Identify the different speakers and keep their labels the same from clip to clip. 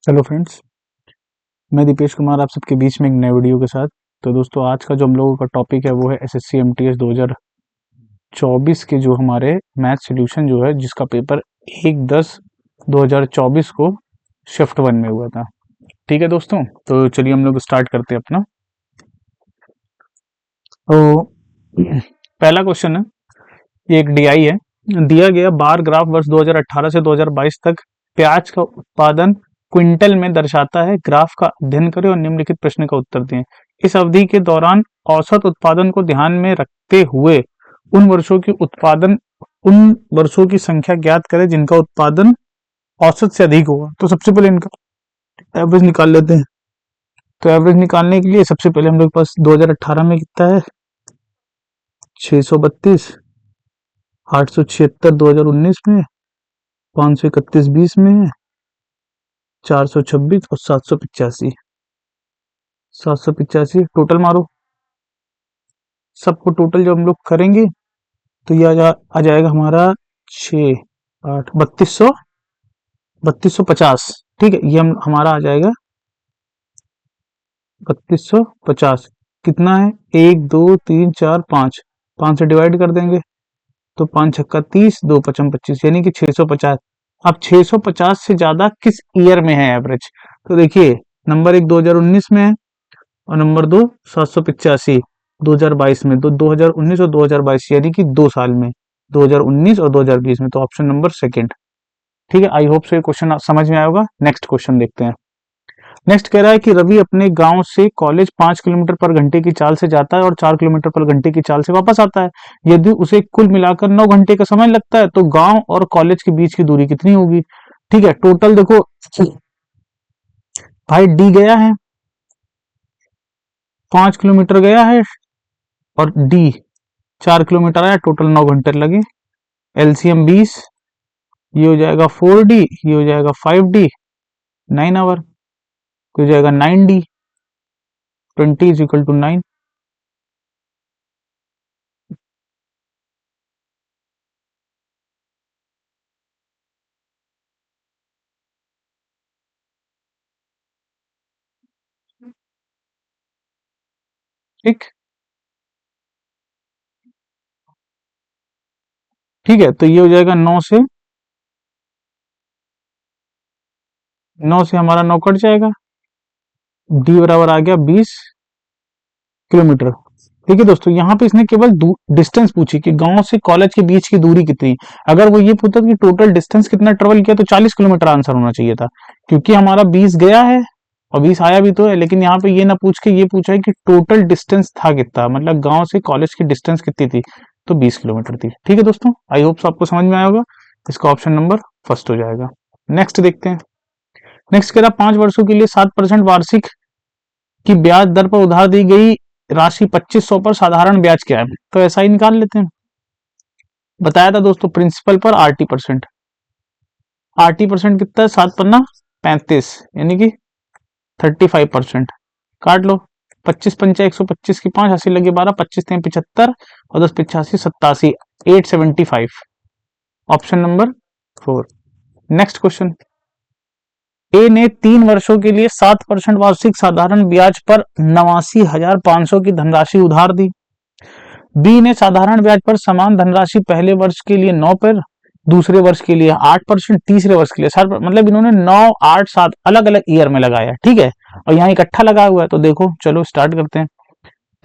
Speaker 1: Hello friends, मैं दीपेश कुमार आप सबके बीच में एक नए वीडियो के साथ। तो दोस्तों, आज का जो हम लोगों का टॉपिक है वो है एसएससी एमटीएस 2024 के जो हमारे मैथ सॉल्यूशन जो है, जिसका पेपर 1/10/2024 को शिफ्ट 1 में हुआ था। ठीक है दोस्तों, तो चलिए हम लोग स्टार्ट करते हैं अपना। तो पहला क्वेश्चन है, ये एक डीआई है। दिया गया बार ग्राफ वर्ष 2018 से 2022 तक प्याज का उत्पादन क्विंटल में दर्शाता है। ग्राफ का अध्ययन करें और निम्नलिखित प्रश्न का उत्तर दें। इस अवधि के दौरान औसत उत्पादन को ध्यान में रखते हुए उन वर्षों की उत्पादन उन वर्षों की संख्या ज्ञात करें जिनका उत्पादन औसत से अधिक होगा। तो सबसे पहले इनका एवरेज निकाल लेते हैं। तो एवरेज निकालने के लिए सबसे पहले हम लोग के पास 2018 में कितना है, 632, 876 2019 में, 531 20 में है, 426 और 785। 785 टोटल मारो, सबको टोटल जब हम लोग करेंगे तो ये आ जाएगा हमारा 6 8 3250। ठीक है, ये हमारा आ जाएगा 3250। कितना है, 1 2 3 4 5, 5 से डिवाइड कर देंगे तो 5 छक्का 30, 2 5 25, यानी कि 650। अब 650 से ज्यादा किस ईयर में है एवरेज? तो देखिए, नंबर 1 2019 में है और नंबर 2 785 2022 में। तो 2019 और 2022 यानी कि 2 साल में, 2019 और 2020 में। तो ऑप्शन नंबर सेकंड। ठीक है, आई होप से ये क्वेश्चन समझ में आया होगा। नेक्स्ट क्वेश्चन देखते हैं। नेक्स्ट कह रहा है कि रवि अपने गांव से कॉलेज 5 किलोमीटर पर घंटे की चाल से जाता है और 4 किलोमीटर पर घंटे की चाल से वापस आता है। यदि उसे कुल मिलाकर 9 घंटे का समय लगता है तो गांव और कॉलेज के बीच की दूरी कितनी होगी? ठीक है, टोटल देखो भाई, डी गया है, 5 किलोमीटर गया है, और डी 4 किलोमीटर आया, टोटल 9 घंटे लगे। एलसीएम 20, ये हो जाएगा 4D, ये हो जाएगा 5D, 9 आवर, हो जाएगा 9D, 20 = 9। ठीक, ठीक है, तो ये हो जाएगा 9 से हमारा 9 कट जाएगा। डी बराबर आ गया 20 किलोमीटर। ठीक है दोस्तों, यहाँ पे इसने केवल डिस्टेंस पूछी कि गांव से कॉलेज के बीच की दूरी कितनी। अगर वो ये पूछता कि टोटल डिस्टेंस कितना ट्रेवल किया तो 40 किलोमीटर आंसर होना चाहिए था, क्योंकि हमारा 20 गया है और 20 आया भी तो है। लेकिन यहाँ पे ये ना पूछ के ये पूछा है कि टोटल डिस्टेंस था कितना, मतलब गांव से कॉलेज की डिस्टेंस कितनी थी, तो 20 किलोमीटर थी। ठीक है दोस्तों, आई होप आपको समझ में आया होगा। इसका ऑप्शन नंबर फर्स्ट हो जाएगा। नेक्स्ट देखते हैं। नेक्स्ट कह रहा 5 वर्षों के लिए 7% वार्षिक की ब्याज दर पर उधार दी गई राशि 2500 पर साधारण ब्याज क्या है? तो ऐसा ही निकाल लेते हैं। बताया था दोस्तों, प्रिंसिपल पर RT%। RT% कितना है, 7 पन्ना 35, यानी कि 35%। काट लो, 25 पंचा 125 की 5, 80 लगे 12, 25 3 75 और 10 85 87, 875। Option number 4। Next question. A ने 3 वर्षों के लिए 7% वार्षिक साधारण ब्याज पर 89,500 की धनराशि उधार दी। बी ने साधारण ब्याज पर समान धनराशि पहले वर्ष के लिए 9 पर, दूसरे वर्ष के लिए 8%, तीसरे वर्ष के लिए 7, मतलब इन्होंने 9 8 7 अलग अलग ईयर में लगाया। ठीक है, और यहाँ इकट्ठा लगा हुआ है। तो देखो, चलो स्टार्ट करते हैं।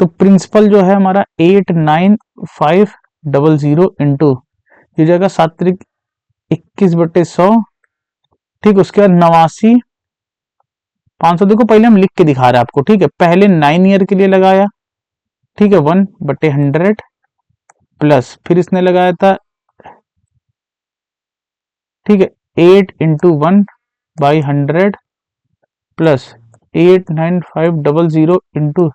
Speaker 1: तो प्रिंसिपल जो है हमारा 89500 इंटू ये जाएगा 7×21/100। ठीक, उसके बाद 89,500। देखो, पहले हम लिख के दिखा रहे हैं आपको। ठीक है, पहले 9 ईयर के लिए लगाया। ठीक है, 1/100 प्लस फिर इसने लगाया था, ठीक है, 8 × 1/100 प्लस 89500 इंटू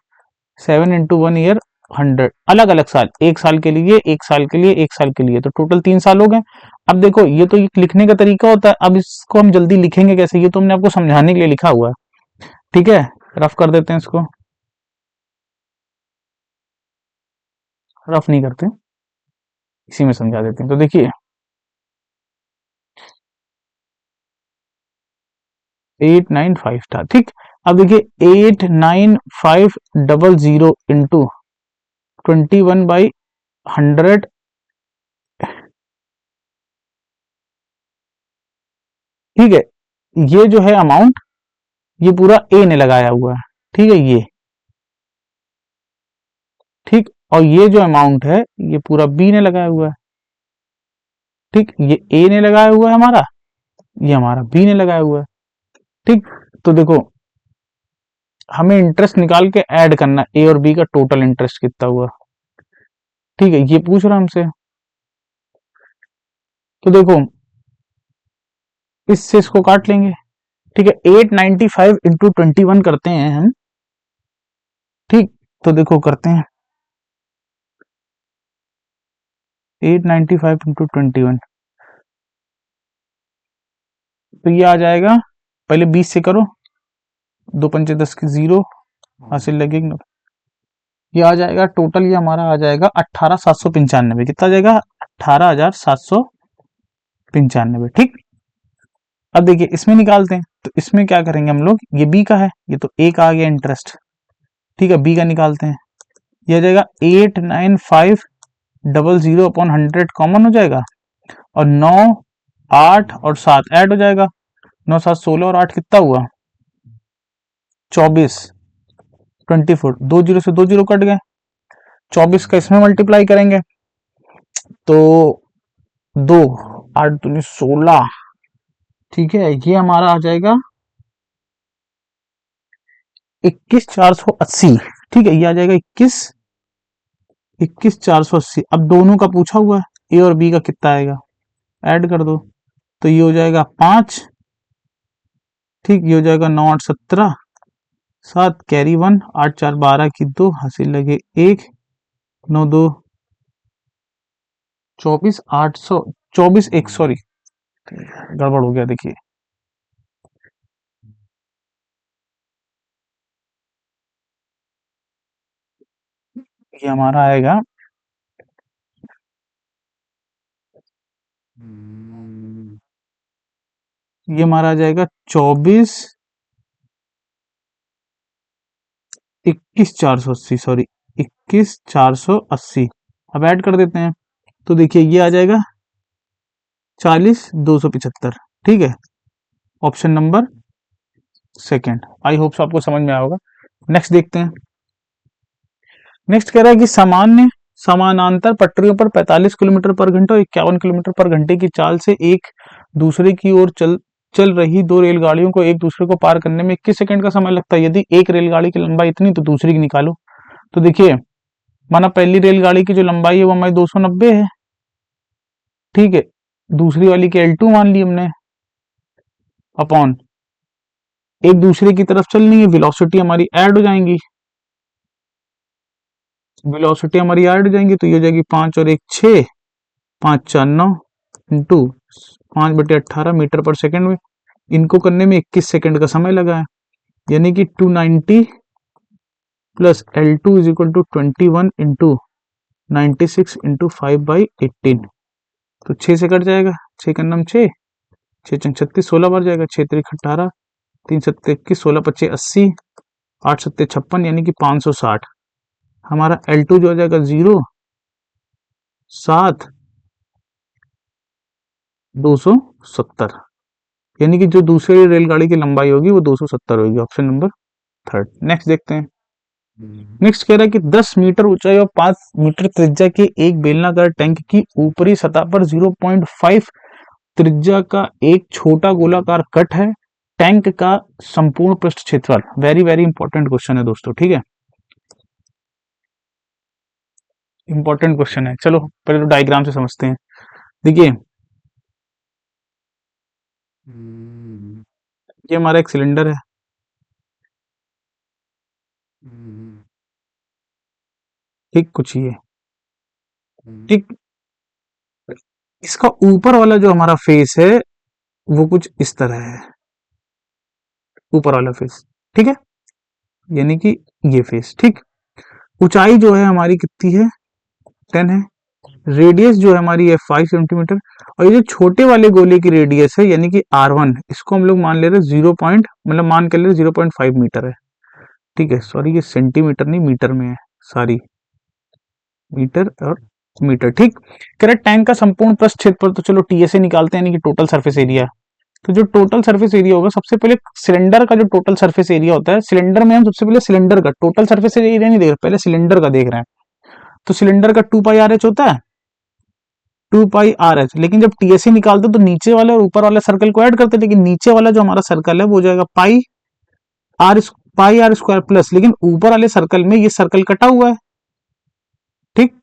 Speaker 1: 7 × 1 ईयर 100। अलग अलग साल, एक साल के लिए, एक साल के लिए, एक साल के लिए, तो टोटल 3 साल हो गए। अब देखो, ये तो ये लिखने का तरीका होता है। अब इसको हम जल्दी लिखेंगे कैसे, ये तो हमने आपको समझाने के लिए लिखा हुआ है। ठीक है, रफ कर देते हैं इसको। रफ नहीं करते, इसी में समझा देते हैं। तो देखिए, 895 था, ठीक। अब देखिए 89500 इंटू 21/100, ठीक है। ये जो है अमाउंट, ये पूरा ए ने लगाया हुआ है, ठीक है, ये, ठीक। और ये जो अमाउंट है ये पूरा बी ने लगाया हुआ है, ठीक। ये ए ने लगाया हुआ है हमारा, ये हमारा बी ने लगाया हुआ है, ठीक। तो देखो हमें इंटरेस्ट निकाल के ऐड करना, ए और बी का टोटल इंटरेस्ट कितना हुआ, ठीक है, ये पूछ रहा हमसे। तो देखो इससे इसको काट लेंगे, ठीक है। 895 इंटू 21 करते हैं हम, ठीक। तो देखो करते हैं 895 इंटू 21, तो ये आ जाएगा, पहले 20 से करो, 2 पंचे 10 की 0, हासिल लगेगी ना। ये आ जाएगा टोटल, ये हमारा आ जाएगा 18,795, कितना आ जाएगा 18,795, ठीक। अब देखिए इसमें निकालते हैं, तो इसमें क्या करेंगे हम लोग, ये बी का है, ये तो ए का आ गया इंटरेस्ट, ठीक है, बी का निकालते हैं। ये आ जाएगा 89500/100 कॉमन हो जाएगा, और 9, 8 और 7 ऐड हो जाएगा, 9 7 16 और 8 कितना हुआ 24, 24, 2 जीरो से 2 जीरो कट गए, 24 का इसमें मल्टीप्लाई करेंगे तो 2, 8 दूनी 16, ठीक है। ये हमारा आ जाएगा 21,480, ठीक है, ये आ जाएगा 21,480। अब दोनों का पूछा हुआ है, ए और बी का कितना आएगा, ऐड कर दो, तो ये हो जाएगा 5, ठीक। ये हो जाएगा 9 8 17, 7 कैरी 1, 8 4 12 की 2, हासिल लगे 1, 9 2 24, 800 24 1, सॉरी गड़बड़ हो गया, देखिए ये हमारा आएगा, ये हमारा आ जाएगा 24 21,480, सॉरी 21,480। अब ऐड कर देते हैं, तो देखिए ये आ जाएगा 40,275, ठीक है, option number second. I hope so आपको समझ में आया होगा। नेक्स्ट देखते हैं। नेक्स्ट कह रहा है कि सामान्य समानांतर पटरियों पर 45 किलोमीटर पर घंटा और 51 किलोमीटर पर घंटे की चाल से एक दूसरे की ओर चल चल रही दो रेलगाड़ियों को एक दूसरे को पार करने में 21 सेकंड का समय लगता है। यदि एक रेलगाड़ी की लंबाई इतनी तो दूसरी की निकालो। तो देखिए माना पहली रेलगाड़ी की जो लंबाई है वो हमारी 290 है, ठीक है, दूसरी वाली की L2 मान ली हमने, अपॉन एक दूसरे की तरफ चलनी है, वेलोसिटी हमारी ऐड हो जाएंगी, वेलोसिटी हमारी ऐड हो जाएंगी, तो ये हो जाएगी 5 और 1 6, 5 4 9 इंटू 5/18 मीटर पर सेकंड में। इनको करने में 21 सेकंड का समय लगा है, यानी कि 290 plus L2 is equal to 21 into 96 into 5/18, तो 6 से कट जाएगा, 6 का नाम 6, 6 चंग 36, 16 बार जाएगा, 6 3 18, 3 7 21, 16 25 80, 8 7 56, यानी कि 560। हमारा L2 जो हो जाएगा 0 7 270, यानी कि जो दूसरी रेलगाड़ी की लंबाई होगी वो 270 होगी, ऑप्शन नंबर थर्ड। नेक्स्ट देखते हैं। नेक्स्ट कह रहा है कि 10 मीटर ऊंचाई और 5 मीटर त्रिज्या के एक बेलनाकार टैंक की ऊपरी सतह पर 0.5 त्रिज्या का एक छोटा गोलाकार कट है। टैंक का संपूर्ण पृष्ठ क्षेत्रफल, वेरी वेरी इंपॉर्टेंट क्वेश्चन है दोस्तों, ठीक है, इंपॉर्टेंट क्वेश्चन है। चलो पहले तो डायग्राम से समझते हैं। देखिए ये हमारा एक सिलेंडर है, ठीक, कुछ ये, ठीक। इसका ऊपर वाला जो हमारा फेस है वो कुछ इस तरह है, ऊपर वाला फेस, ठीक है, यानी कि ये फेस, ठीक। ऊंचाई जो है हमारी कितनी है 10 है, रेडियस जो है हमारी है 5 सेंटीमीटर, और ये जो छोटे वाले गोले की रेडियस है यानी कि R1, इसको हम लोग मान ले रहे हैं 0 पॉइंट, मतलब मान कर ले रहे 0.5 मीटर है। ठीक है, सॉरी ये सेंटीमीटर नहीं मीटर में है, सॉरी मीटर और मीटर। ठीक, करेक्ट। टैंक का संपूर्ण पृष्ठ क्षेत्रफल, तो चलो टीएसए निकालते हैं यानी कि टोटल सरफेस एरिया। तो जो टोटल सरफेस एरिया होगा, सबसे पहले सिलेंडर का जो टोटल सरफेस एरिया होता है, सिलेंडर में हम सबसे पहले सिलेंडर का टोटल सरफेस एरिया नहीं देख रहे, पहले सिलेंडर का देख रहे हैं। तो सिलेंडर का 2πRh होता है, 2πRh। लेकिन जब टीएससी निकालते तो नीचे वाले और ऊपर वाले सर्कल को ऐड करते, लेकिन नीचे वाला जो हमारा सर्कल है वो हो जाएगा R pi are square plus, लेकिन ऊपर वाले सर्कल में ये सर्कल कटा हुआ है। ठीक,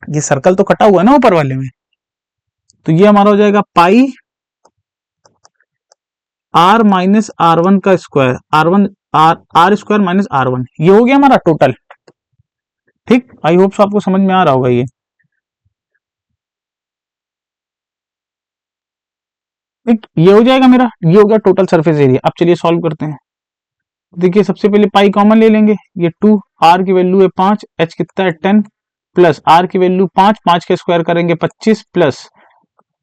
Speaker 1: ये सर्कल तो कटा हुआ है ना ऊपर वाले में, तो ये हमारा हो जाएगा पाई आर माइनस R1 का square, are square minus R1, ये हो गया हमारा टोटल। ठीक, आई होप सो आपको समझ में आ रहा होगा ये। ठीक, ये हो जाएगा मेरा, ये हो गया टोटल सरफेस एरिया। अब चलिए सॉल्व करते हैं। देखिए सबसे पहले पाई कॉमन ले लेंगे, ये 2, आर की वैल्यू है 5, एच कितना है 10, प्लस आर की वैल्यू 5, 5 का स्क्वायर करेंगे 25, प्लस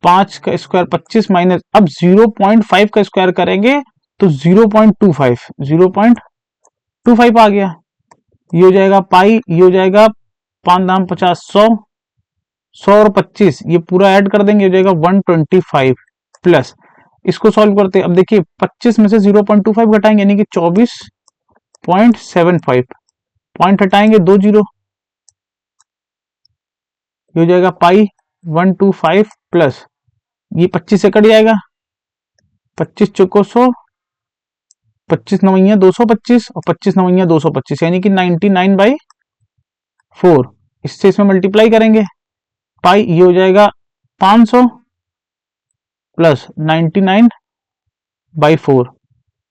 Speaker 1: 5 का स्क्वायर 25 माइनस, अब 0.5 का स्क्वायर करेंगे तो 0.25, 0.25 आ गया। ये हो जाएगा पाई, ये हो जाएगा 5 दाम 50, 100, 100 और 25 ये पूरा ऐड कर देंगे, हो जाएगा 125, प्लस इसको सॉल्व करते हैं। अब देखिए 25 में से 0.25 घटाएंगे यानी कि 24.75, पॉइंट हटाएंगे 2 जीरो, ये हो जाएगा पाई 125 प्लस ये 25 से कट जाएगा, 25 चौको 100, 25 नवैया 225 और 25 नवैया 225 यानी कि 99/4। इससे इसमें मल्टीप्लाई करेंगे, पाई ये हो जाएगा 500 प्लस 99/4,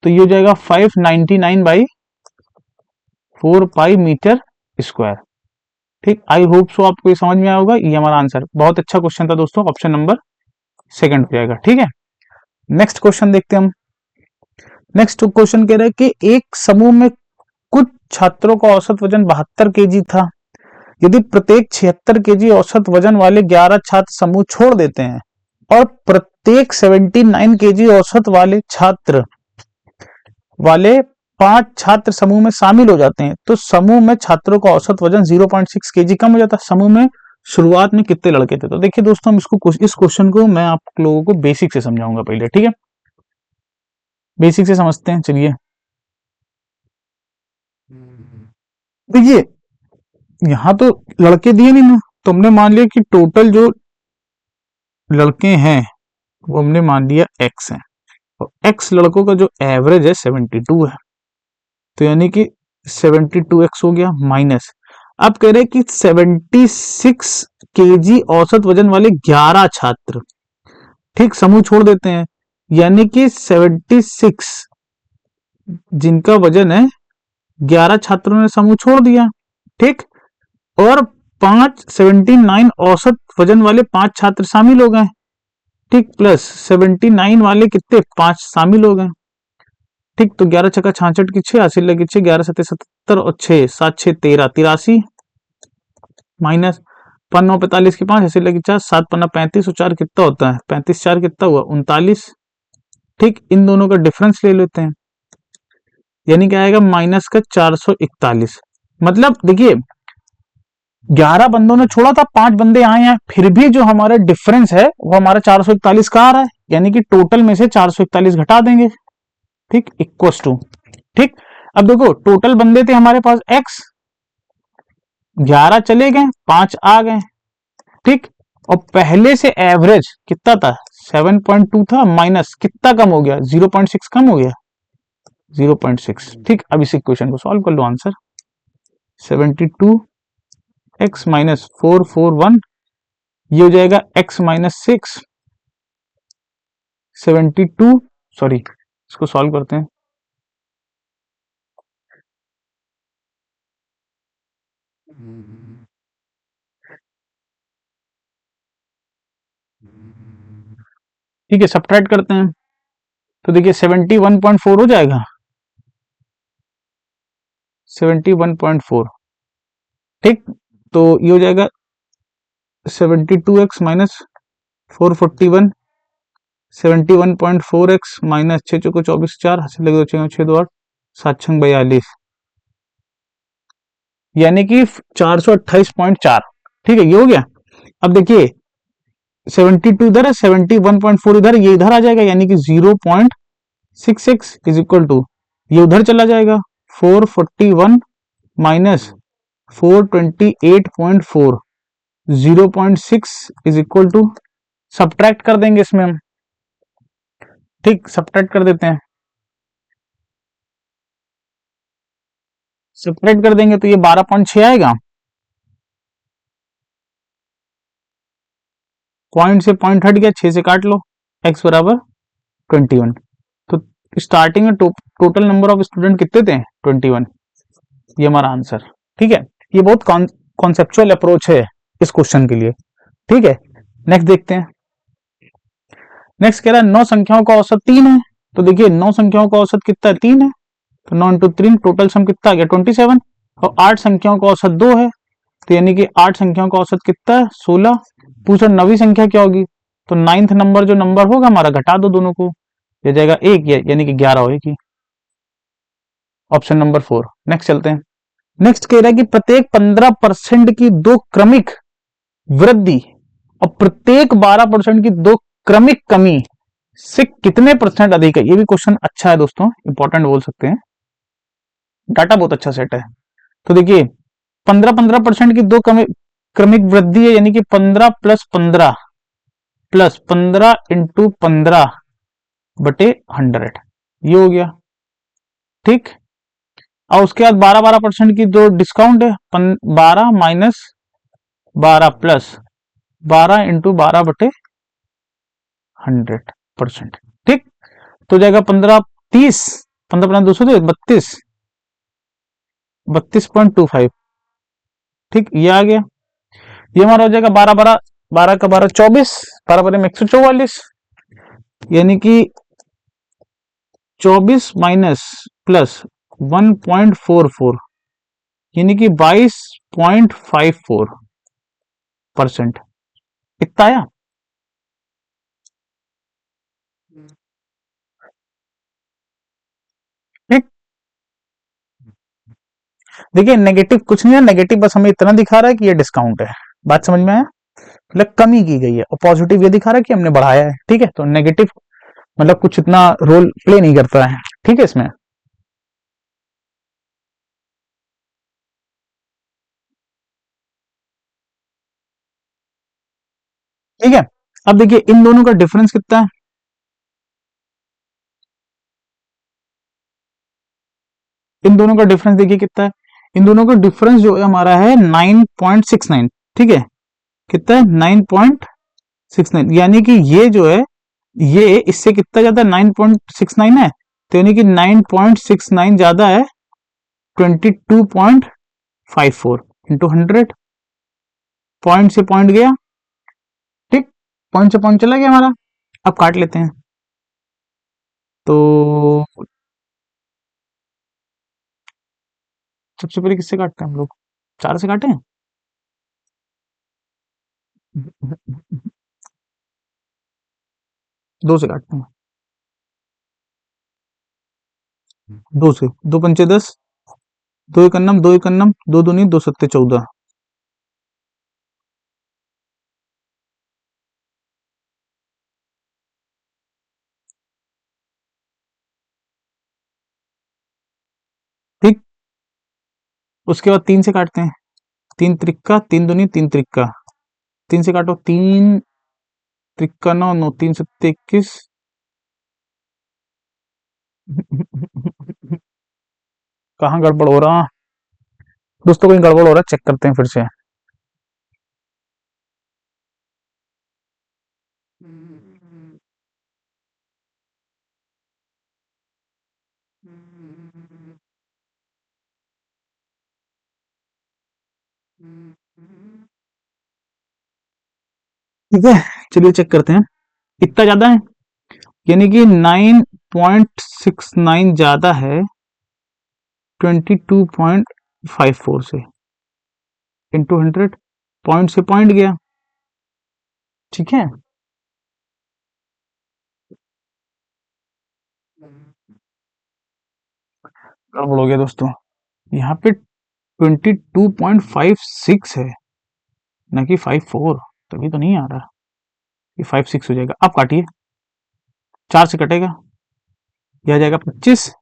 Speaker 1: तो ये हो जाएगा 599/4 पाई मीटर स्क्वायर। ठीक, आई होप सो आपको ये समझ में आया होगा। ये हमारा आंसर, बहुत अच्छा क्वेश्चन था दोस्तों, ऑप्शन नंबर सेकंड हो जाएगा। ठीक है, नेक्स्ट क्वेश्चन देखते हैं हम। नेक्स्ट क्वेश्चन कह रहा है कि एक समूह में कुछ छात्रों का औसत वजन 72 केजी था। यदि प्रत्येक 76 केजी औसत वजन वाले 11 छात्र समूह छोड़ देते हैं और प्रत्येक 79 केजी औसत वाले छात्र वाले 5 छात्र समूह में शामिल हो जाते हैं, तो समूह में छात्रों का औसत वजन 0.6 केजी कम हो जाता है। समूह में शुरुआत में कितने लड़के थे? तो देखिए दोस्तों, हम इस क्वेश्चन को मैं आप लोगों को बेसिक से समझाऊंगा पहले। ठीक है, बेसिक से समझते हैं। चलिए देखिए, यहाँ तो लड़के दिए नहीं ना, तो हमने मान लिया कि टोटल जो लड़के हैं वो हमने मान लिया x है, और x लड़कों का जो एवरेज है 72 है, तो यानी कि 72x हो गया माइनस। अब कह रहे हैं कि 76 केजी औसत वजन वाले 11 छात्र ठीक समूह छोड़ देते हैं, यानी कि 76 जिनका वजन है 11 छात्रों ने समूह छोड़ दिया। ठीक, और 79 औसत वजन वाले 5 छात्र शामिल हो गए। ठीक, प्लस 79 वाले कितने 5 शामिल हो गए। ठीक, तो 11 छक्का 66 की 6, 80 लगी 6, 11 सत्ते 77 और 6 7 6 13 83 माइनस 5 9 45 की 5, 80 लगी 4, 7 5 35 और 4 कितना होता है 35 4 कितना हुआ 39। ठीक, इन दोनों का डिफरेंस ले लेते हैं, यानी क्या आएगा माइनस का 441। मतलब देखिए 11 बंदों ने छोड़ा था, 5 बंदे आए हैं, फिर भी जो हमारा डिफरेंस है वो हमारा 441 का आ रहा है, यानी कि टोटल में से 441 घटा देंगे। ठीक, इक्वस टू। ठीक, अब देखो टोटल बंदे थे हमारे पास x, 11 चले गए 5 आ गए। ठीक, और पहले से एवरेज कितना था 7.2 था, माइनस कितना कम हो गया 0.6 कम हो गया 0.6। ठीक, अब इस इक्वेशन को सॉल्व कर लो, आंसर 72x माइनस 441, ये हो जाएगा x माइनस 6, 72, सॉरी इसको सॉल्व करते हैं। ठीक है, सब्ट्रैक्ट करते हैं, तो देखिए 71.4 हो जाएगा, 71.4। ठीक, तो ये हो जाएगा 72x माइनस 441, 71.4x माइनस 6 चौको 24, 4 हासिल लगे 6 2 8 7 6 42, यानी कि 428.4। ठीक है, ये हो गया। अब देखिए 72 इधर है, 71.4 इधर, ये इधर आ जाएगा, यानी कि 0.66 इज इक्वल टू, ये उधर चला जाएगा 441 minus 428.4, 0.6 is equal to, subtract कर देंगे इसमें हम। ठीक, सब्ट्रैक्ट कर देते हैं, सब्ट्रैक्ट कर देंगे तो ये 12.6 आएगा, पॉइंट से पॉइंट हट गया, 6 से काट लो, x बराबर 21। तो स्टार्टिंग में टोटल नंबर ऑफ स्टूडेंट कितने थे? 21, ये हमारा आंसर। ठीक है, ये बहुत कॉन्सेप्चुअल अप्रोच है इस क्वेश्चन के लिए। ठीक है, नेक्स्ट देखते हैं। नेक्स्ट कह रहा है 9 संख्याओं का औसत 3 है। तो देखिए 9 संख्याओं का औसत कितना है? 3 है। तो 9 इंटू 3, टोटल सम कितना आ गया? 27। और 8 संख्याओं का औसत 2 है, तो यानी कि 8 संख्याओं का औसत कितना है? 16। पूछो नवीं संख्या क्या होगी? तो 9th नंबर जो नंबर होगा हमारा, घटा दो दोनों को, ये जाएगा 1, यानी कि 11 होगी, ऑप्शन नंबर 4। नेक्स्ट चलते हैं। नेक्स्ट कह रहा है कि प्रत्येक 15% की दो क्रमिक वृद्धि और प्रत्येक 12% की दो क्रमिक कमी से कितने परसेंट अधिक है। ये भी क्वेश्चन अच्छा है दोस्तों, इंपॉर्टेंट बोल सकते हैं, डाटा बहुत अच्छा सेट है। तो देखिए 15% की दो क्रमिक वृद्धि है, यानी कि 15 प्लस 15 इंटू 15 बटे 100, ये हो गया। ठीक, और उसके बाद 12% की दो डिस्काउंट है, 12 माइनस 12 प्लस 12 इंटू 12 बटे 100%। ठीक, तो जाएगा 15 30, 15 15 200 32, 32.25। ठीक, ये आ गया। ये हमारा हो जाएगा 12 12, 12 का 12 24, 12 12 में 144, यानी कि 24 माइनस प्लस 1.44, यानी कि 22.54%। इतना आया। ठीक, देखिए नेगेटिव कुछ नहीं है, नेगेटिव बस हमें इतना दिखा रहा है कि ये डिस्काउंट है। बात समझ में आया? मतलब कमी की गई है, और पॉजिटिव ये दिखा रहा है कि हमने बढ़ाया है। ठीक है, तो नेगेटिव मतलब कुछ इतना रोल प्ले नहीं करता है। ठीक है, इसमें ठीक है। अब देखिए इन दोनों का डिफरेंस कितना है? इन दोनों का डिफरेंस देखिए कितना है? इन दोनों का डिफरेंस जो है हमारा है 9.69। ठीक है, कितना है? 9.69, यानी कि ये जो है ये इससे कितना ज्यादा? 9.69 है, तो यानी कि 9.69 ज्यादा है 22.54 इंटू 100, पॉइंट से पॉइंट गया। ठीक, पॉइंट से पॉइंट चला गया हमारा। अब काट लेते हैं, तो सबसे पहले किससे काटते हैं हम लोग? 4 से काटे हैं। 2 से काटते हैं, 2 से, 2 पंचे 10, 2 एक अन्नम, 2 एक अन्नम, 2 दूनी 2 सत्ते 14। ठीक, उसके बाद 3 से काटते हैं, 3 त्रिक्का, 3 दूनी 3 त्रिक्का, 3 से काटो, 3 त्रिक्का 9, 9 3 सत्ते 21। कहाँ गड़बड़ हो रहा दोस्तों? कहीं गड़बड़ हो रहा है, चेक करते हैं फिर से। ठीक है, चलिए चेक करते हैं। इतना ज्यादा है, यानी कि 9.69 ज्यादा है 22.54 से, इंटू 100, पॉइंट से पॉइंट गया, ठीक है। गड़बड़ हो गया दोस्तों, यहाँ पे 22.56 है, ना कि 54। तभी तो नहीं आ रहा। ये 56 हो जाएगा। आप काटिए, 4 से कटेगा, यह आ जाएगा 25,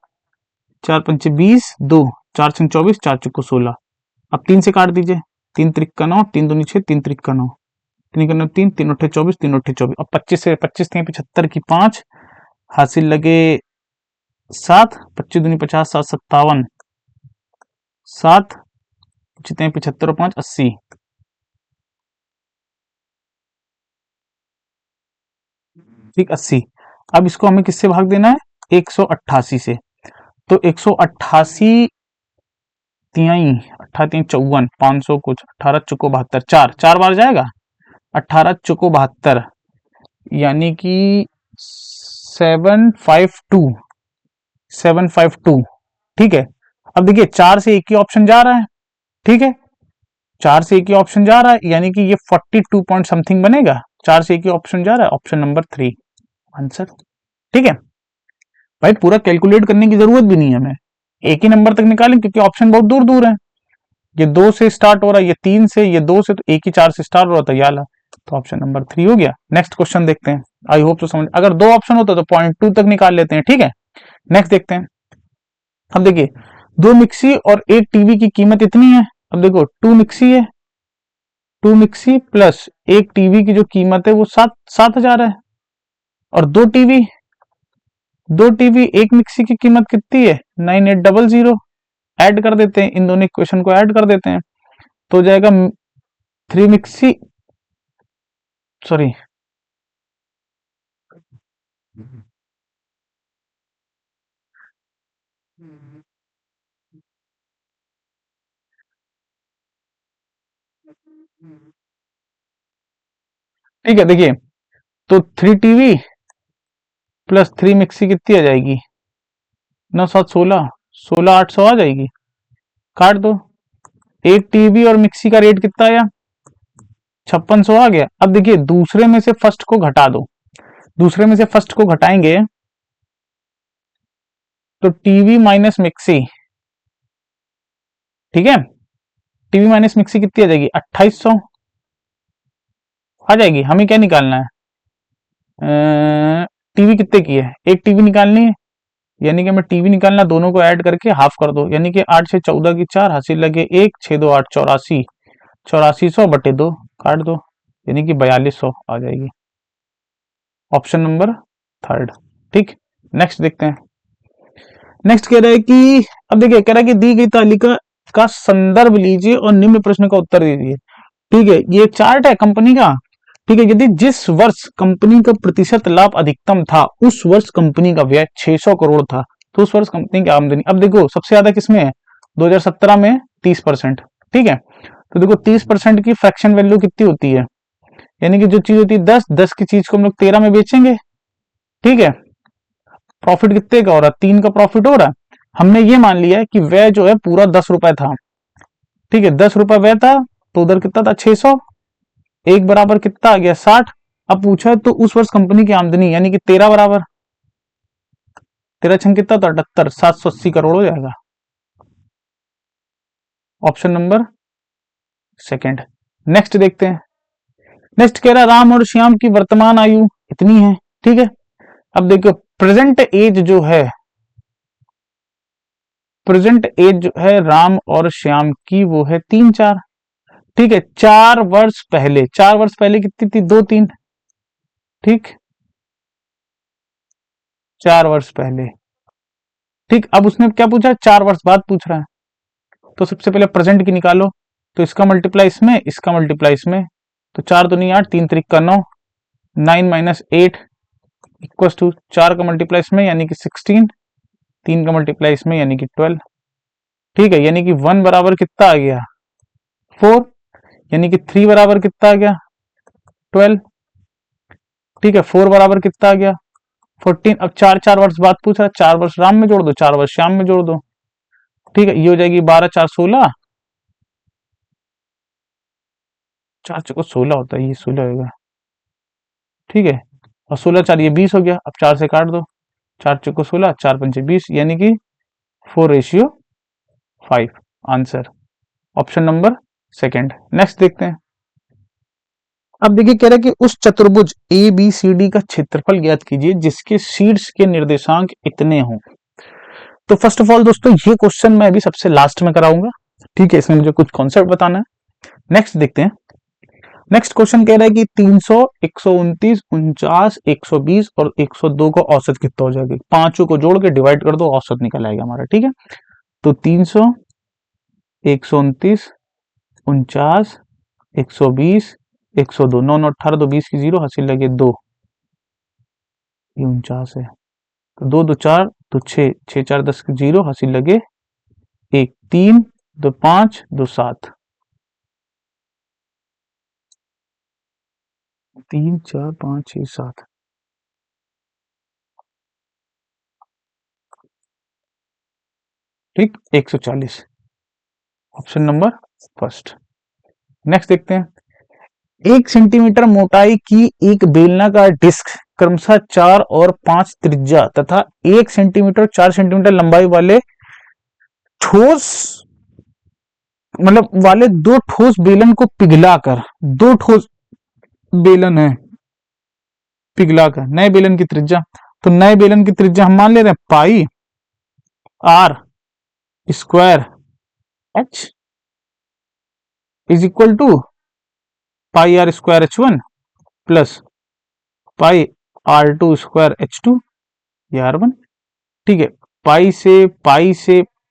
Speaker 1: 4 पंचे 20, 2, 4 छंग 24, 4 चुको 16। अब 3 से काट दीजिए, 3 त्रिक का 9, 3 दूनी 6, 3 त्रिक का 9, 3 का 9 3, 3 अट्ठे 24, 3 अट्ठे 24। अब 25 से 25 थे 75 की 5 हासिल लगे 7, 25 दूनी 50, 7 57, 7 जितने 75 और 5 80। ठीक, 80। अब इसको हमें किससे भाग देना है? 188 से। तो 188 तिहाई 18 3 54, 500 कुछ, 18 चुको 72, 4 4 बार जाएगा, 18 चुको 72, यानी कि 752, 752। ठीक है। अब देखिए 4 से एक ही ऑप्शन जा रहा है, ठीक है, 4 से एक ही ऑप्शन जा रहा है, यानी कि ये 42 पॉइंट समथिंग बनेगा। 4 से एक ही ऑप्शन जा रहा है, ऑप्शन नंबर 3 आंसर। ठीक है भाई, पूरा कैलकुलेट करने की जरूरत भी नहीं है हमें, एक ही नंबर तक निकालें क्योंकि ऑप्शन बहुत दूर दूर है। ये 2 से स्टार्ट हो रहा है, ये 3 से, ये 2 से, तो एक ही 4 से स्टार्ट हो रहा था, याला तो ऑप्शन नंबर 3 हो गया। नेक्स्ट क्वेश्चन देखते हैं। आई होप तो समझ, अगर 2 ऑप्शन होता तो 0.2 तक निकाल लेते हैं। ठीक है, नेक्स्ट देखते हैं। अब देखिए 2 मिक्सी और 1 टीवी की कीमत इतनी है। अब देखो 2 मिक्सी है, 2 मिक्सी प्लस 1 टीवी की जो कीमत है वो 7,000 है। और 2 टीवी, 2 टीवी 1 मिक्सी की कीमत कितनी है? 9800। ऐड कर देते हैं, इन दोनों इक्वेशन को ऐड कर देते हैं, तो हो जाएगा 3 मिक्सी, सॉरी, ठीक है। देखिए तो 3 टीवी प्लस 3 मिक्सी कितनी आ जाएगी? 9 7 16, 16 800 आ जाएगी। काट दो। 1 टीवी और मिक्सी का रेट कितना आया? 5600 आ गया। अब देखिए दूसरे में से फर्स्ट को घटा दो, दूसरे में से फर्स्ट को घटाएंगे तो टीवी माइनस मिक्सी, ठीक है, टीवी माइनस मिक्सी कितनी आ जाएगी? 2800 आ जाएगी। हमें क्या निकालना है? टीवी कितने की है? 1 टीवी निकालनी है, यानी कि हमें टीवी निकालना, दोनों को ऐड करके हाफ कर दो, यानी कि 8 से 14 की 4 हासिल लगे 1, 6 2 8 84, 8400/2 काट दो, यानी कि 4200 आ जाएगी। Option number third. ठीक, नेक्स्ट देखते हैं। नेक्स्ट कह रहा है कि, अब देखिए कह रहा है कि दी गई तालिका का संदर्भ लीजिए और निम्न प्रश्न का उत्तर दीजिए। ठीक है, ये एक चार्ट है कंपनी का। ठीक है, यदि जिस वर्ष कंपनी का प्रतिशत लाभ अधिकतम था उस वर्ष कंपनी का व्यय 600 करोड़ था, तो उस वर्ष कंपनी की आमदनी, अब देखो सबसे ज्यादा किसमें है? 2017 में 30%। ठीक है, तो देखो 30% की फ्रैक्शन वैल्यू कितनी होती है? यानी कि जो चीज होती है 10, 10 की चीज को हम लोग 13 में बेचेंगे। ठीक है, प्रॉफिट कितने का हो रहा है? 3 का प्रॉफिट हो रहा है। हमने ये मान लिया है कि व्यय जो है पूरा 10 रुपए था। ठीक है, 10 रुपए व्यय था, तो उधर कितना था? 600। एक बराबर कितना आ गया? 60। अब पूछा है तो उस वर्ष कंपनी की आमदनी, यानी कि 13 बराबर, 13 छंग कितना था? 78, 780 करोड़ हो जाएगा। Option number second. नेक्स्ट देखते हैं। नेक्स्ट कह रहा है राम और श्याम की वर्तमान आयु इतनी है। ठीक है, अब देखो प्रेजेंट एज जो है, प्रेजेंट एज जो है राम और श्याम की वो है 3 4। ठीक है, 4 वर्ष पहले, 4 वर्ष पहले कितनी थी? 2 3। ठीक, 4 वर्ष पहले। ठीक, अब उसने क्या पूछा? 4 वर्ष बाद पूछ रहा है, तो सबसे पहले प्रेजेंट की निकालो, तो इसका मल्टीप्लाई इसमें, इसका मल्टीप्लाई इसमें, तो 4 दूनी 8, 3 त्रिक का 9, 9 - 8 इक्वल टू 4 का मल्टीप्लाई इसमें यानी कि 16, 3 का मल्टीप्लाई इसमें यानी कि 12। ठीक है, यानी कि 1 बराबर कितना आ गया? 4, यानी कि 3 बराबर कितना आ गया? 12। ठीक है, 4 बराबर कितना आ गया? 14। अब 4 4 वर्ष बाद पूछ रहा है, 4 वर्ष राम में जोड़ दो, 4 वर्ष श्याम में जोड़ दो। ठीक है, ये हो जाएगी 12 4 16, 4 चौको 16 होता है, ये 16 होगा। ठीक है, और 16 4 ये 20 हो गया। अब 4 से काट दो, 4 चौको 16, 4 पंचे 20, यानी कि 4:5। Answer option number second. Next देखते हैं। अब देखिए कह रहा है कि उस चतुर्भुज ए बी सी डी का क्षेत्रफल ज्ञात कीजिए जिसके शीर्ष के निर्देशांक इतने हों। तो फर्स्ट ऑफ ऑल दोस्तों ये क्वेश्चन मैं अभी सबसे लास्ट में कराऊंगा, ठीक है, इसमें मुझे कुछ कॉन्सेप्ट बताना है। नेक्स्ट देखते हैं। नेक्स्ट क्वेश्चन कह रहा है कि 300, 129, 49, 120 और 102 का औसत कितना हो जाएगा। पांचों को जोड़ के डिवाइड कर दो, औसत निकल आएगा हमारा, ठीक है। तो 300, 129, 49, 120, 102, 9 9 18, 2 20 की 0, हासिल लगे 2, ये 49 है। तो 2 2 4, तो 6 6 4 10 की 0, हासिल लगे 1, 3 2 5 2 7, 3 4 5 6 7, ठीक, 140। Option number first. नेक्स्ट देखते हैं। 1 सेंटीमीटर मोटाई की एक बेलनाकार डिस्क क्रमशः 4 और 5 त्रिज्या तथा 1 सेंटीमीटर 4 सेंटीमीटर लंबाई वाले ठोस वाले दो ठोस बेलन को पिघलाकर, दो ठोस बेलन है पिघलाकर, नए बेलन की त्रिज्या, तो नए बेलन की त्रिज्या हम मान ले रहे हैं pi are square h is equal to pi are square H1 plus pi R2 square H2, ये R1, ठीक है। पाई से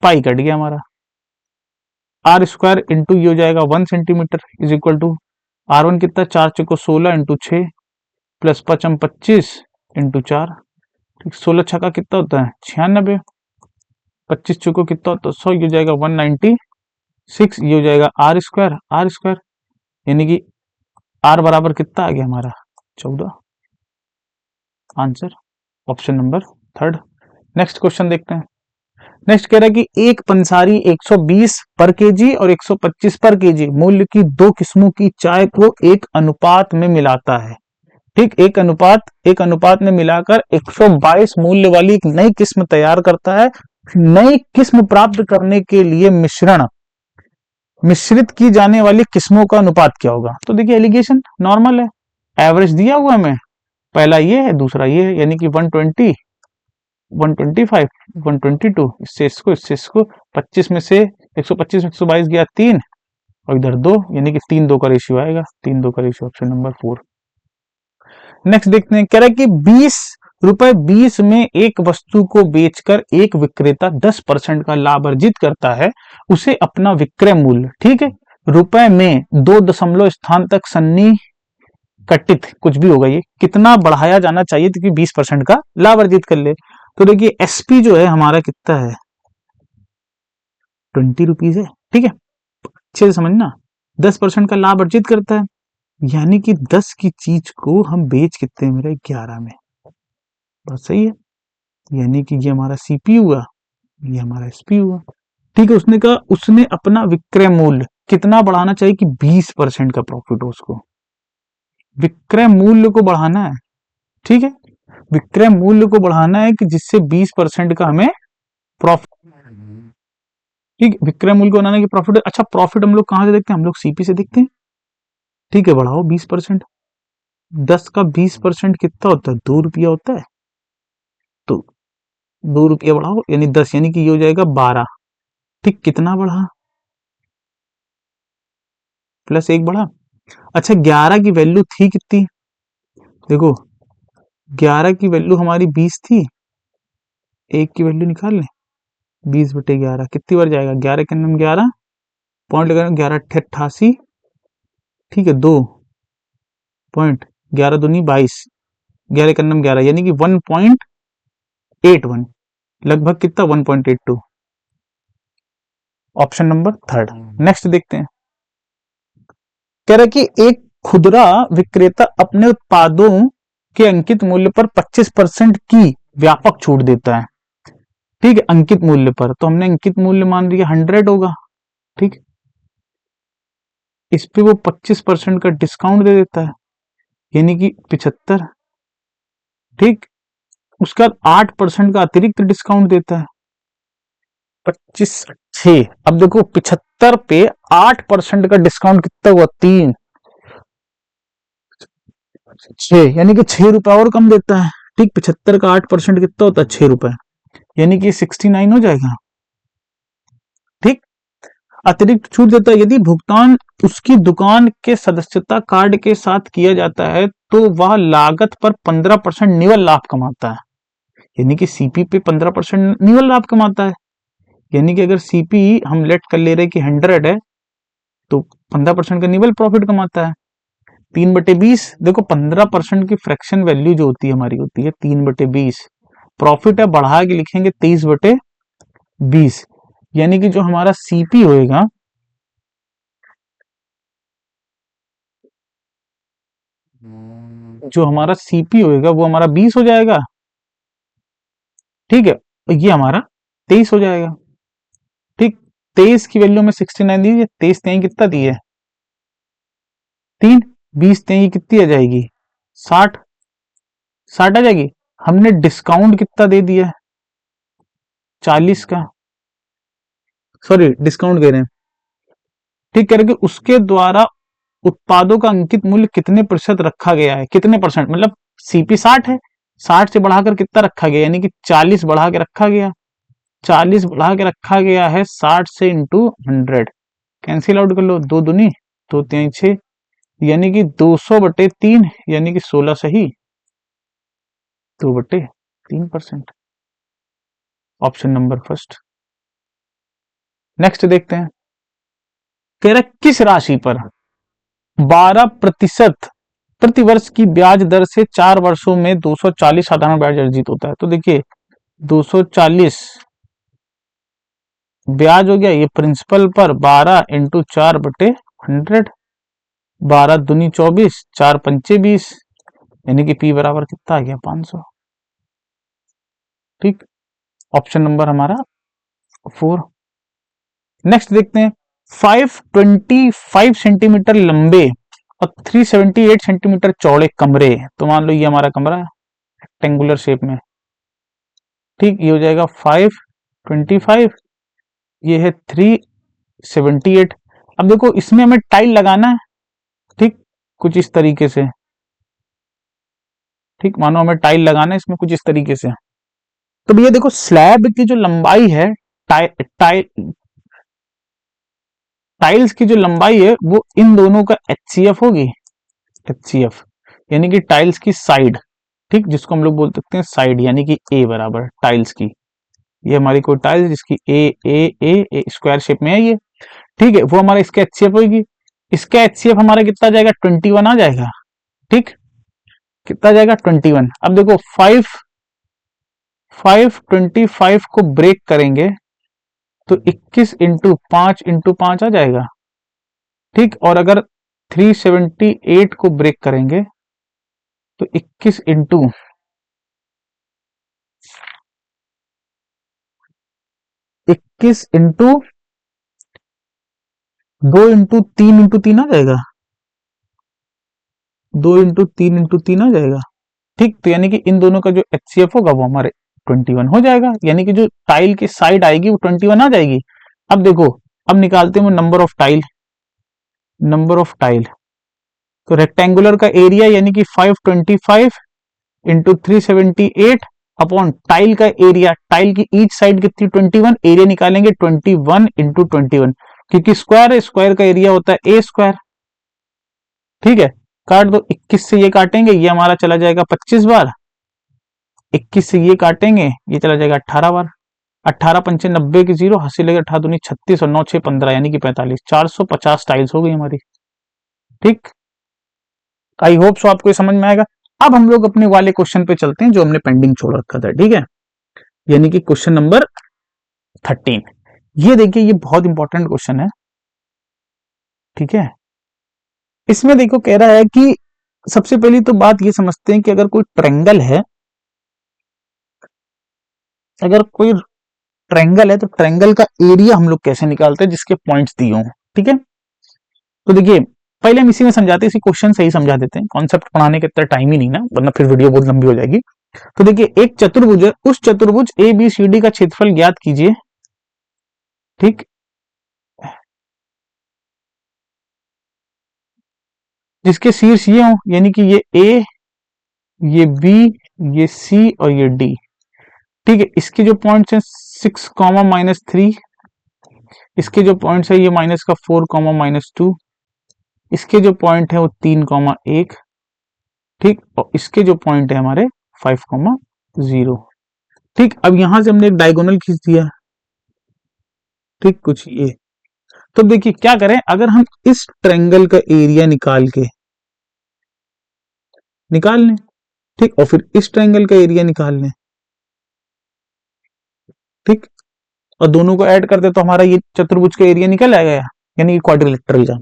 Speaker 1: पाई कट गया हमारा, आर स्क्वायर इंटू ये हो जाएगा 1 centimetre is equal to R1 कितना, 4 चौको 16 इंटू 6 प्लस 5 25 इंटू 4, ठीक, 16 छक्का कितना होता है 96, 25 चौको कितना होता है 100, ये हो जाएगा 196, ये हो जाएगा आर स्क्वायर, यानी कि आर बराबर कितना आ गया हमारा 14। Answer option number third. Next question देखते हैं। नेक्स्ट कह रहा है कि एक पंसारी 120 पर केजी और 125 पर केजी मूल्य की दो किस्मों की चाय को एक अनुपात में मिलाता है, ठीक, एक अनुपात में मिलाकर 122 मूल्य वाली एक नई किस्म तैयार करता है। नई किस्म प्राप्त करने के लिए मिश्रित की जाने वाली किस्मों का अनुपात क्या होगा। तो देखिए एलिगेशन नॉर्मल है, एवरेज दिया हुआ है हमें, पहला ये है दूसरा ये है, यानी कि 120 125 122, इससे इसको 25 में से 125 में 122 गया 3 और इधर 2, यानी कि 3 2 का रेशियो आएगा, 3 2 का रेशियो, ऑप्शन नंबर 4। नेक्स्ट देखते हैं। कह रहा है कि 20 में एक वस्तु को बेचकर एक विक्रेता 10% का लाभ अर्जित करता है, उसे अपना विक्रय मूल्य, ठीक है, रुपए में 2 दशमलव स्थान तक कटित कुछ भी होगा, ये कितना बढ़ाया जाना चाहिए ताकि 20% का लाभ अर्जित कर ले। तो देखिए एसपी जो है हमारा कितना है 20 रुपीज है, ठीक है, अच्छे से समझना, 10% का लाभ अर्जित करता है, यानी कि 10 की चीज को हम बेच कितने में रहे 11 में, बात सही है, यानी कि ये हमारा सीपी हुआ, ये हमारा एसपी हुआ, ठीक है। उसने कहा उसने अपना विक्रय मूल्य कितना बढ़ाना चाहिए कि 20% का प्रॉफिट हो, उसको विक्रय मूल्य को बढ़ाना है, ठीक है, विक्रय मूल्य को बढ़ाना है कि जिससे 20% का हमें प्रॉफिट, ठीक, विक्रय मूल्य को बनाने की प्रॉफिट। अच्छा प्रॉफिट हम लोग कहां से देखते हैं, हम लोग सीपी से देखते हैं, ठीक है, बढ़ाओ 20%, 10 का 20% कितना होता है 2 रुपया होता है, तो 2 रुपया बढ़ाओ यानी 10, यानी कि ये हो जाएगा 12, ठीक, कितना बढ़ा प्लस 1 बढ़ा। अच्छा 11 की वैल्यू थी कितनी, देखो 11 की वैल्यू हमारी 20 थी, 1 की वैल्यू निकाल लें, 20/11 कितनी बार जाएगा, 11 के अंदर 11 पॉइंट लगाना, 11 ठीक है, 2 पॉइंट, 11 दूनी 22, 11 के अंदर 11, यानी कि 1.81, लगभग कितना 1.82, ऑप्शन नंबर थर्ड। नेक्स्ट देखते हैं। कह रहा है कि एक खुदरा विक्रेता अपने उत्पादों के अंकित मूल्य पर 25% की व्यापक छूट देता है, ठीक है, अंकित मूल्य पर, तो हमने अंकित मूल्य मान लिया 100 होगा, ठीक, इस पे वो 25% का डिस्काउंट दे देता है, यानी कि 75। ठीक, उसका 8% का अतिरिक्त डिस्काउंट देता है, 25/6। अब देखो 75 पे 8% का डिस्काउंट कितना हुआ, 3/6, यानी कि 6 रुपए और कम देता है। ठीक, 75 का 8% कितना होता है, 6 रुपए, यानी कि 69 हो जाएगा। ठीक, अतिरिक्त छूट देता है यदि भुगतान उसकी दुकान के सदस्यता कार्ड के साथ किया जाता है तो वह लागत पर 15% निवल लाभ कमाता है। यानी कि सीपी पे 15% निवल लाभ कमाता है। यानी कि अगर सीपी हम लेट कर ले रहे कि 100 है तो 15% का निवल प्रॉफिट कमाता है। 3/20, देखो 15% की फ्रैक्शन वैल्यू जो होती है हमारी होती है 3/20। प्रॉफिट है बढ़ा के लिखेंगे 23/20, यानी कि जो हमारा सीपी होएगा, जो हमारा सीपी होएगा वो हमारा 20 हो जाएगा। ठीक है, और ये हमारा 23 हो जाएगा। ठीक, 23 की वैल्यू में 69 दी, 23 तेई कितना दी है, 3, 20 तेई कितनी आ जाएगी, 60, 60 आ जाएगी। हमने डिस्काउंट कितना दे दिया है, 40 का, सॉरी डिस्काउंट दे रहे हैं। ठीक, कह रहे कि उसके द्वारा उत्पादों का अंकित मूल्य कितने प्रतिशत रखा गया है, कितने परसेंट, मतलब सीपी 60 है, 60 से बढ़ाकर कितना रखा गया, यानी कि 40 बढ़ा के रखा गया, 40 बढ़ा के रखा गया है 60 से इंटू 100। कैंसिल आउट कर लो, 2 दूनी 2 तिहाई 6, यानी कि 200/3, यानी कि 16 सही, 2/3%। Option number first. नेक्स्ट देखते हैं, कह रहा किस राशि पर 12% प्रतिवर्ष की ब्याज दर से 4 वर्षों में 240 साधारण ब्याज अर्जित होता है। तो देखिए 240 ब्याज हो गया, ये प्रिंसिपल पर 12 × 4/100, 12 दूनी 24, 4 पंचे 20, यानी कि पी बराबर कितना आ गया, 500। ठीक, ऑप्शन नंबर हमारा 4। नेक्स्ट देखते हैं, 525 सेंटीमीटर लंबे और 378 सेंटीमीटर चौड़े कमरे, तो मान लो ये हमारा कमरा है रेक्टेंगुलर शेप में। ठीक, ये हो जाएगा 525, ये है 378। अब देखो इसमें हमें टाइल लगाना है। ठीक, कुछ इस तरीके से। ठीक, मानो हमें टाइल लगाना है इसमें कुछ इस तरीके से। तो भैया देखो स्लैब की जो लंबाई है, टाइ, टाइ, टाइल्स की जो लंबाई है वो इन दोनों का एचसीएफ होगी, एचसीएफ, यानी कि टाइल्स की साइड। ठीक, जिसको हम लोग बोल सकते हैं साइड, यानी कि ए बराबर टाइल्स की, ये हमारी कोई टाइल्स जिसकी ए स्क्वायर शेप में है ये। ठीक है, वो हमारा इसका एचसीएफ होगी। इसका एचसीएफ हमारा कितना जाएगा, 21 आ जाएगा। ठीक, कितना जाएगा, 21। अब देखो 525 को ब्रेक करेंगे तो 21 × 5 × 5 आ जाएगा। ठीक, और अगर 378 को ब्रेक करेंगे तो 21 इंटू 2 × 3 × 3 आ जाएगा, 2 × 3 × 3 आ जाएगा। ठीक, तो यानी कि इन दोनों का जो एचसीएफ होगा वो हमारे 21 हो जाएगा, यानी कि जो टाइल की साइड आएगी वो 21 आ जाएगी। अब देखो, अब निकालते हैं number of tile, number of tile. तो रेक्टेंगुलर का एरिया यानी कि 525 इंटू 378 अपॉन टाइल का एरिया, टाइल की ईच साइड कितनी, 21, एरिया निकालेंगे 21 × 21, क्योंकि स्क्वायर है, स्क्वायर का एरिया होता है ए स्क्वायर। ठीक है, काट दो, 21 से ये काटेंगे, ये हमारा चला जाएगा 25 बार, 21 से ये काटेंगे, ये चला जाएगा 18 बार, 18 × 5 = 90 की 0, हंसी लगे 18 दूनी 36 और 9 6 15, यानी कि 45, 450 टाइल्स हो गई हमारी। ठीक, आई होप सो आपको समझ में आएगा। अब हम लोग अपने वाले क्वेश्चन पे चलते हैं जो हमने पेंडिंग छोड़ रखा था। ठीक है, यानी कि क्वेश्चन नंबर 13। ये देखिए, ये बहुत इंपॉर्टेंट क्वेश्चन है। ठीक है, इसमें देखो कह रहा है कि सबसे पहली तो बात ये समझते हैं कि अगर कोई ट्रेंगल है, अगर कोई ट्रेंगल है तो ट्रेंगल का एरिया हम लोग कैसे निकालते हैं जिसके पॉइंट्स दिए हों। ठीक है, तो देखिए पहले हम इसी में समझाते हैं, इसी क्वेश्चन से ही समझा देते हैं, कॉन्सेप्ट पढ़ाने के इतना टाइम ही नहीं ना, वरना फिर वीडियो बहुत लंबी हो जाएगी। तो देखिए एक चतुर्भुज है, उस चतुर्भुज ए बी सी डी का क्षेत्रफल ज्ञात कीजिए। ठीक, जिसके शीर्ष ये हो, यानी कि ये ए, ये बी, ये सी और ये डी। ठीक है, इसके जो पॉइंट्स हैं 6, -3, इसके जो पॉइंट्स है ये -4, -2, इसके जो पॉइंट है वो 3, 1। ठीक, और इसके जो पॉइंट है हमारे 5, 0। ठीक, अब यहां से हमने एक डायगोनल खींच दिया। ठीक, कुछ ये। तो देखिए क्या करें, अगर हम इस ट्रायंगल का एरिया निकाल लें, ठीक, और फिर इस ट्रायंगल का एरिया निकाल लें। ठीक, और दोनों को ऐड कर दे तो हमारा ये चतुर्भुज का एरिया निकल आएगा, यानी क्वाड्रिलेटरल का।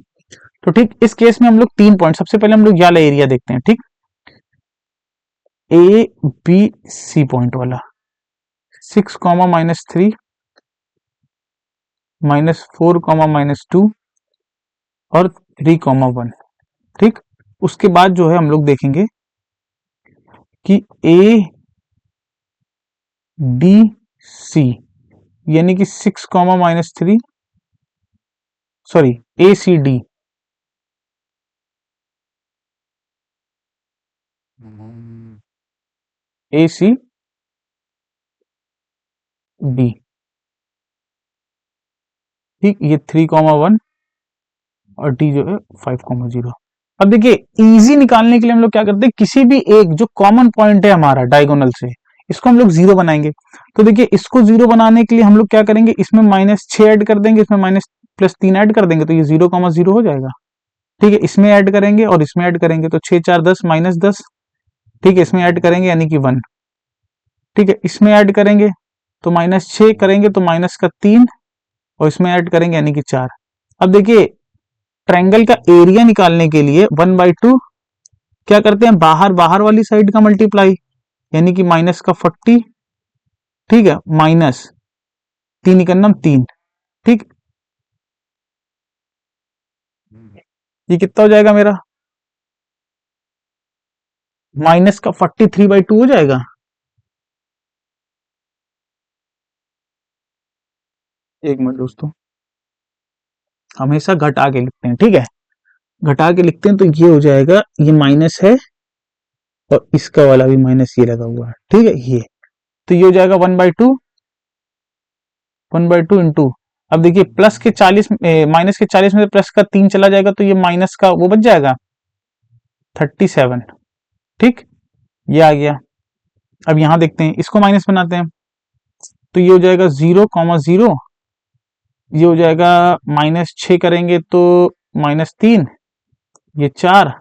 Speaker 1: तो ठीक, इस केस में हम लोग 3 पॉइंट, सबसे पहले हम लोग ये वाला एरिया देखते हैं। ठीक, ए बी सी पॉइंट वाला 6, -3, -4, -2 और 3, 1। ठीक, उसके बाद जो है हम लोग देखेंगे कि ए डी सी, यानी कि 6, -3, सॉरी, ए सी डी, ए सी डी। ठीक, ये 3, 1 और डी जो है 5, 0। अब देखिए इजी निकालने के लिए हम लोग क्या करते हैं, किसी भी एक जो कॉमन पॉइंट है हमारा डायगोनल से, इसको हम लोग 0 बनाएंगे। तो देखिए इसको 0 बनाने के लिए हम लोग क्या करेंगे, इसमें -6 ऐड कर देंगे, इसमें -+3 ऐड कर देंगे, तो ये 0, 0 हो जाएगा। ठीक है, इसमें ऐड करेंगे और इसमें ऐड करेंगे तो 6, 4, 10, -10। ठीक है, इसमें ऐड करेंगे यानी कि 1। ठीक है, इसमें ऐड करेंगे तो -6 करेंगे तो -3 और इसमें ऐड करेंगे यानी कि 4। अब देखिए ट्रायंगल का एरिया निकालने के लिए 1/2 क्या करते हैं, बाहर बाहर वाली साइड का मल्टीप्लाई, यानी कि -40। ठीक है, -3 इकन्नम 3। ठीक, ये कितना हो जाएगा मेरा, -43/2 हो जाएगा। एक मिनट दोस्तों, हमेशा घटा के लिखते हैं। ठीक है, घटा के लिखते हैं तो ये हो जाएगा, ये माइनस है और इसका वाला भी माइनस ये लगा हुआ है। ठीक है, ये तो ये हो जाएगा 1/2, 1/2 इंटू, अब देखिए प्लस के 40, माइनस के 40 में से प्लस का 3 चला जाएगा तो ये माइनस का वो बच जाएगा 37। ठीक, ये आ गया। अब यहां देखते हैं, इसको माइनस बनाते हैं तो ये हो जाएगा 0, 0, ये हो जाएगा -6 करेंगे तो -3, ये 4,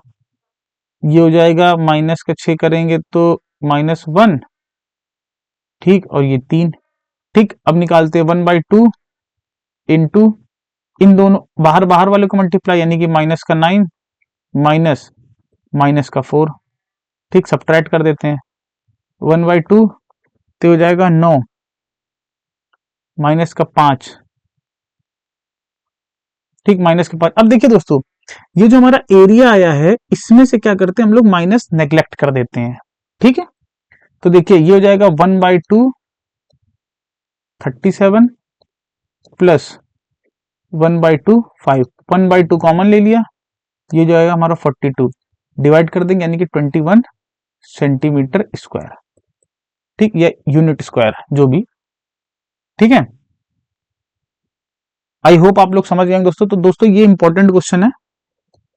Speaker 1: ये हो जाएगा माइनस का 6 करेंगे तो -1। ठीक, और ये 3। ठीक, अब निकालते हैं 1/2 इंटू, इन दोनों बाहर बाहर वाले को मल्टीप्लाई, यानी कि माइनस का 9 माइनस माइनस का 4। ठीक, सब्ट्रैक्ट कर देते हैं 1/2 तो हो जाएगा 9 माइनस का 5। ठीक, माइनस के 5। अब देखिए दोस्तों, ये जो हमारा एरिया आया है इसमें से क्या करते हैं हम लोग, माइनस नेग्लेक्ट कर देते हैं। ठीक है, तो देखिए ये हो जाएगा 1/2 37 प्लस 1/2 5, 1/2 कॉमन ले लिया, ये जो आएगा हमारा 42, डिवाइड कर देंगे यानी कि 21 सेंटीमीटर स्क्वायर। ठीक, या यूनिट स्क्वायर जो भी। ठीक है, आई होप आप लोग समझ गए दोस्तों। तो दोस्तों ये इंपॉर्टेंट क्वेश्चन है।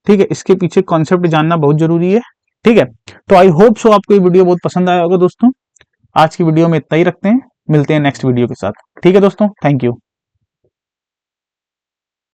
Speaker 1: ठीक है, इसके पीछे कॉन्सेप्ट जानना बहुत जरूरी है। ठीक है, तो आई होप सो आपको ये वीडियो बहुत पसंद आया होगा दोस्तों। आज की वीडियो में इतना ही रखते हैं, मिलते हैं नेक्स्ट वीडियो के साथ। ठीक है दोस्तों, थैंक यू।